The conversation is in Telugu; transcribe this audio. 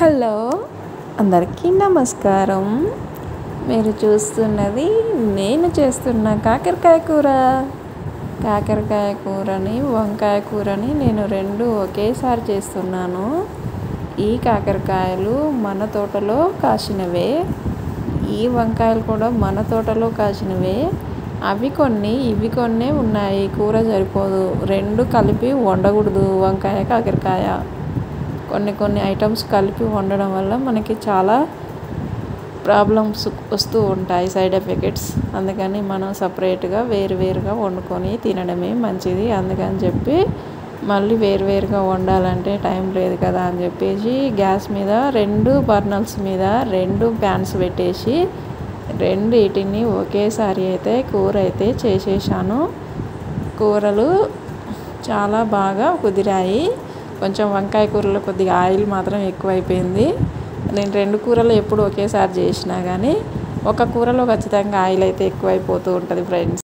హలో, అందరికీ నమస్కారం. మీరు చూస్తున్నది నేను చేస్తున్న కాకరకాయ కూర. కాకరకాయ కూరని వంకాయ కూరని నేను రెండు ఒకేసారి చేస్తున్నాను. ఈ కాకరకాయలు మన తోటలో కాసినవే, ఈ వంకాయలు కూడా మన తోటలో కాసినవే. అవి కొన్ని ఇవి కొన్ని ఉన్నాయి. కూర సరిపోదు, రెండు కలిపి వండకూడదు. వంకాయ కాకరకాయ కొన్ని ఐటమ్స్ కలిపి వండడం వల్ల మనకి చాలా ప్రాబ్లమ్స్ వస్తూ ఉంటాయి, సైడ్ ఎఫెక్ట్స్. అందుకని మనం సపరేట్గా వేరుగా వండుకొని తినడమే మంచిది. అందుకని చెప్పి మళ్ళీ వేరుగా వండాలంటే టైం లేదు కదా అని చెప్పేసి గ్యాస్ మీద 2 బర్నర్స్ మీద 2 ప్యాన్స్ పెట్టేసి వీటిని ఒకేసారి అయితే కూర అయితే చేసేసాను. కూరలు చాలా బాగా కుదిరాయి. కొంచెం వంకాయ కూరలో కొద్దిగా ఆయిల్ మాత్రం ఎక్కువైపోయింది. నేను 2 కూరలు ఎప్పుడు ఒకేసారి చేసినా కానీ ఒక కూరలో ఖచ్చితంగా ఆయిల్ అయితే ఎక్కువైపోతూ ఉంటుంది ఫ్రెండ్స్.